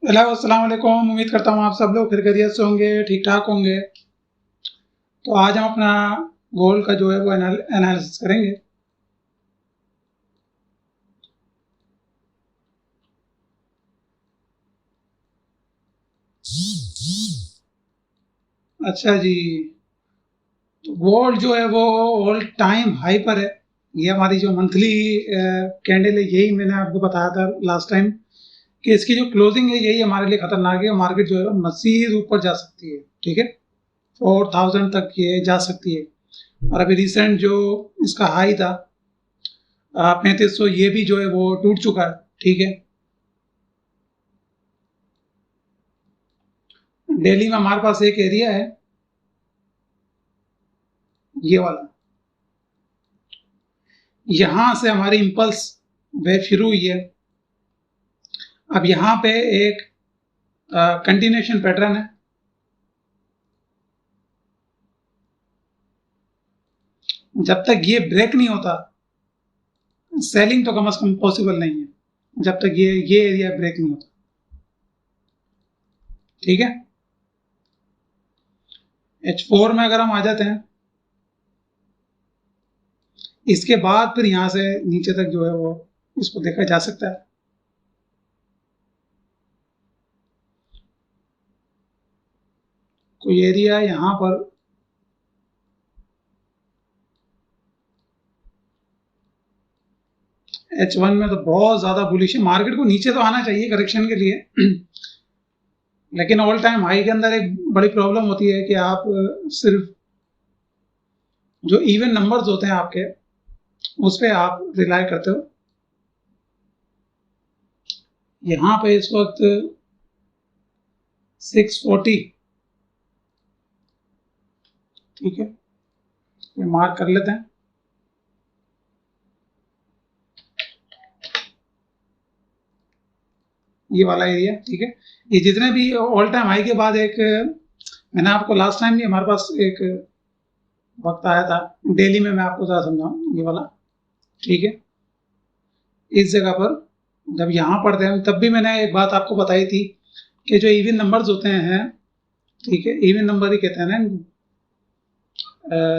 Hello, अस्सलाम वालेकुम। उम्मीद करता हूँ आप सब लोग फिर खैरियत से होंगे, ठीक ठाक होंगे। तो आज हम अपना गोल्ड का जो है वो एनालिसिस करेंगे। अच्छा जी, तो गोल्ड जो है वो ऑल टाइम हाई पर है। ये हमारी जो मंथली कैंडल है, यही मैंने आपको बताया था लास्ट टाइम कि इसकी जो क्लोजिंग है यही हमारे लिए खतरनाक है। मार्केट जो है मजीद ऊपर जा सकती है, ठीक है, 4000 तक ये जा सकती है। और अभी रिसेंट जो इसका हाई था 3500, ये भी जो है वो टूट चुका है, ठीक है। दिल्ली में हमारे पास एक एरिया है, ये वाला। यहां से हमारी इंपल्स वेव शुरू हुई है। अब यहाँ पे एक कंटिन्यूएशन पैटर्न है। जब तक ये ब्रेक नहीं होता, सेलिंग तो कम से कम पॉसिबल नहीं है जब तक ये एरिया ब्रेक नहीं होता, ठीक है। H4 में अगर हम आ जाते हैं, इसके बाद फिर यहाँ से नीचे तक जो है वो इसको देखा जा सकता है। कोई एरिया यहाँ पर H1 में तो बहुत ज्यादा बुलिश है। मार्केट को नीचे तो आना चाहिए करेक्शन के लिए लेकिन ऑल टाइम हाई के अंदर एक बड़ी प्रॉब्लम होती है कि आप सिर्फ जो इवन नंबर्स होते हैं आपके, उस पे आप रिलाई करते हो। यहाँ पे इस वक्त 640, ठीक है, ये मार्क कर लेते हैं। ये वाला एरिया, ठीक है। ये जितने भी ऑल टाइम हाई के बाद एक, मैंने आपको लास्ट टाइम भी हमारे पास एक वक्त आया था डेली में, मैं आपको जरा समझाऊं, ये वाला, ठीक है। इस जगह पर जब यहाँ पढ़ते हैं तब भी मैंने एक बात आपको बताई थी कि जो इवन नंबर्स होते हैं, ठीक है, इवन नंबर ही कहते हैं ना,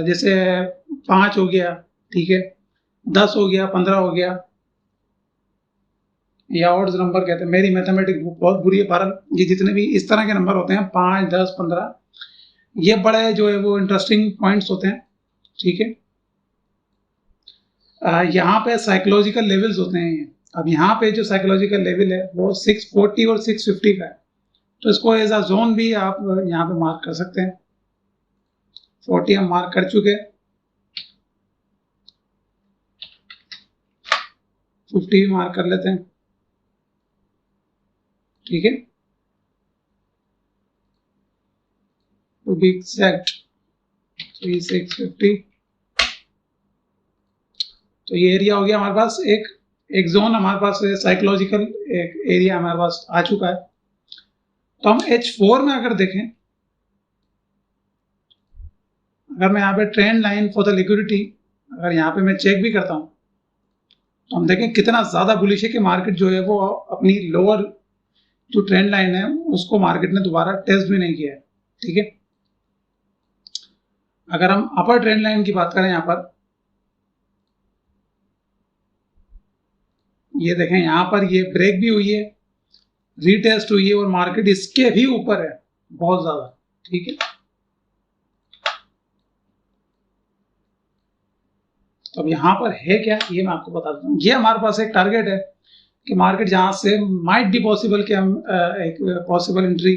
जैसे 5 हो गया, ठीक है, 10 हो गया, 15 हो गया, या ऑड्स नंबर कहते हैं। मेरी मैथमेटिक्स बुक बहुत बुरी है, पर ये जितने भी इस तरह के नंबर होते हैं 5, 10, 15, ये बड़े जो है वो इंटरेस्टिंग पॉइंट्स होते हैं, ठीक है। यहाँ पे साइकोलॉजिकल लेवल्स होते हैं। अब यहाँ पे जो साइकोलॉजिकल लेवल है वो 640 और 650 का है, तो इसको एज अ जोन भी आप यहाँ पे मार्क कर सकते हैं। 40 हम मार्क कर चुके, 50 भी मार्क कर लेते हैं, ठीक है, टू बी एग्जैक्ट 3650। तो ये एरिया हो गया हमारे पास एक एक जोन, हमारे पास साइकोलॉजिकल एक एरिया हमारे पास आ चुका है। तो हम H4 में अगर देखें, अगर मैं यहाँ पे trend line for the liquidity, अगर यहाँ पे मैं चेक भी करता हूँ, तो हम देखें कितना ज्यादा बुलिश है कि मार्केट जो है वो अपनी लोअर जो ट्रेंड लाइन है उसको मार्केट ने दोबारा टेस्ट भी नहीं किया है, ठीक है। अगर हम अपर ट्रेंड लाइन की बात करें, यहाँ पर ये देखें, यहाँ पर ये ब्रेक भी हुई है, रीटेस्ट हुई है, और मार्केट इसके भी ऊपर है बहुत ज्यादा, ठीक है। तो अब यहाँ पर है क्या, ये मैं आपको बता देता हूँ। ये हमारे पास एक टारगेट है कि मार्केट जहाँ से माइट बी पॉसिबल कि हम एक पॉसिबल एंट्री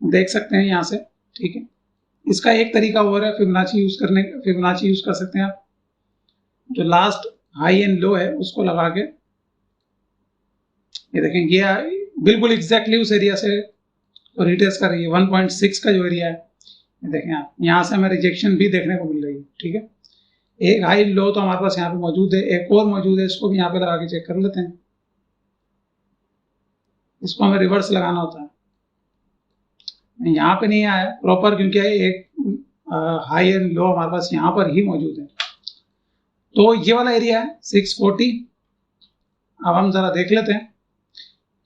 देख सकते हैं यहाँ से, ठीक है। इसका एक तरीका और है फिबोनाची यूज करने का। फिबोनाची यूज कर सकते हैं आप, जो लास्ट हाई एंड लो है उसको लगा के, ये देखें, ये बिल्कुल एग्जैक्टली उस एरिया से रिटेस्ट कर रही है। 1.6 का जो एरिया है, ये देखें आप, यहाँ से हमें रिजेक्शन भी देखने को मिल रही है, ठीक है। एक हाई लो तो हमारे पास यहाँ पे मौजूद है, एक और मौजूद है, इसको भी यहाँ पे लगा के चेक कर लेते हैं। इसको हमें रिवर्स लगाना होता है, यहाँ पे नहीं आया प्रॉपर, क्योंकि एक हाई एंड लो हमारे पास यहाँ पर ही मौजूद है। तो ये वाला एरिया है 640। अब हम जरा देख लेते हैं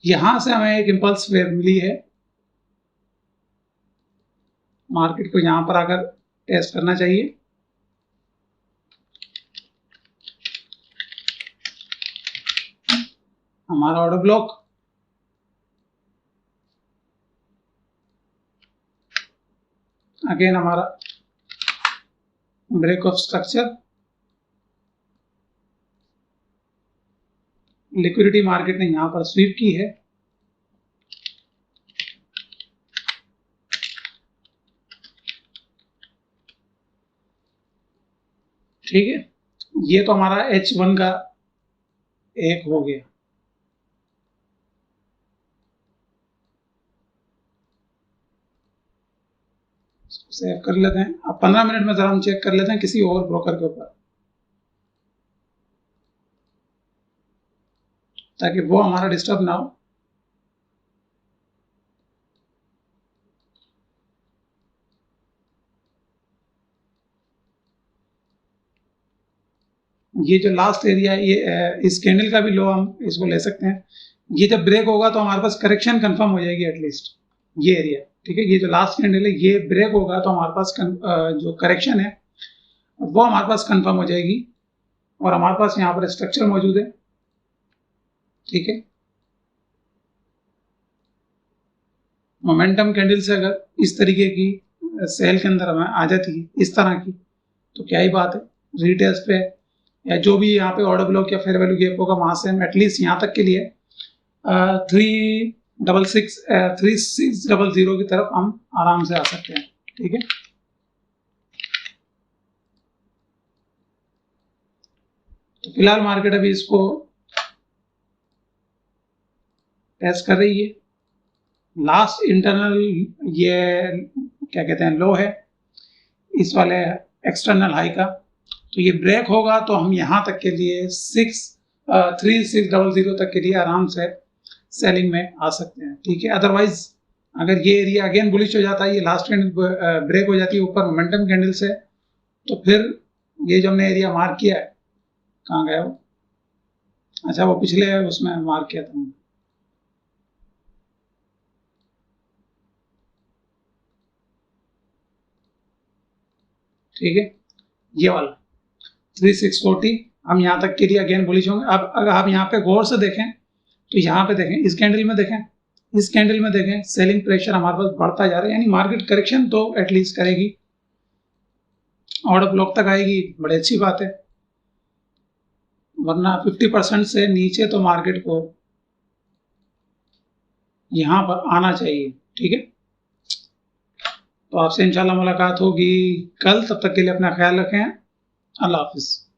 यहां से हमें एक इम्पल्स वेव मिली है, मार्केट को यहां पर आकर टेस्ट करना चाहिए। हमारा ऑर्डर ब्लॉक, अगेन हमारा break of structure, liquidity market ने यहां पर स्वीप की है। ठीक है, ये तो हमारा H1 का एक हो गया। सेव कर लेते हैं। अब 15 मिनट में जरा हम चेक कर लेते हैं किसी और ब्रोकर के ऊपर, ताकि वो हमारा डिस्टर्ब ना हो। ये जो लास्ट एरिया है, ये इस कैंडल का भी लो हम इसको ले सकते हैं। ये जब ब्रेक होगा तो हमारे पास करेक्शन कंफर्म हो जाएगी एटलीस्ट, ये एरिया। ठीक है, ये जो लास्ट कैंडल है ये ब्रेक होगा तो हमारे पास जो करेक्शन है वो हमारे पास कंफर्म हो जाएगी, और हमारे पास यहाँ पर स्ट्रक्चर मौजूद है। ठीक है, मोमेंटम कैंडल से अगर इस तरीके की सेल के अंदर हमें आ जाती है इस तरह की, तो क्या ही बात है। रिटेस्ट पे या जो भी यहाँ पे ऑर्डर ब्लॉक या फेयर वैल्यू गैप होगा वहां से हम एटलीस्ट यहाँ तक के लिए 3600 की तरफ हम आराम से आ सकते हैं। ठीक है, तो फिलहाल मार्केट अभी इसको टेस्ट कर रही है। लास्ट इंटरनल ये क्या कहते हैं लो है इस वाले एक्सटर्नल हाई का, तो ये ब्रेक होगा तो हम यहाँ तक के लिए 3600 तक के लिए आराम से सेलिंग में आ सकते हैं। ठीक है, अदरवाइज अगर ये एरिया अगेन बुलिश हो जाता है, ये लास्ट कैंडल ब्रेक हो जाती है ऊपर मोमेंटम कैंडल से, तो फिर ये जो हमने एरिया मार्क किया है, कहाँ गया वो, अच्छा वो पिछले उसमें मार्क किया था। ठीक है, ये वाला 3640 हम यहाँ तक के लिए अगेन बुलिश होंगे। अब अगर आप यहाँ पे गौर से देखें तो यहाँ पे देखें, इस कैंडल में देखें, इस कैंडल में देखें, सेलिंग प्रेशर हमारे पास बढ़ता जा रहा है, यानी मार्केट करेक्शन तो एटलीस्ट करेगी, ऑर्डर ब्लॉक तक आएगी, बड़ी अच्छी बात है। वरना 50% से नीचे तो मार्केट को यहाँ पर आना चाहिए। ठीक है, तो आपसे इंशाल्लाह मुलाकात होगी कल, तब तक के लिए अपना ख्याल रखें। अल्लाह हाफिज।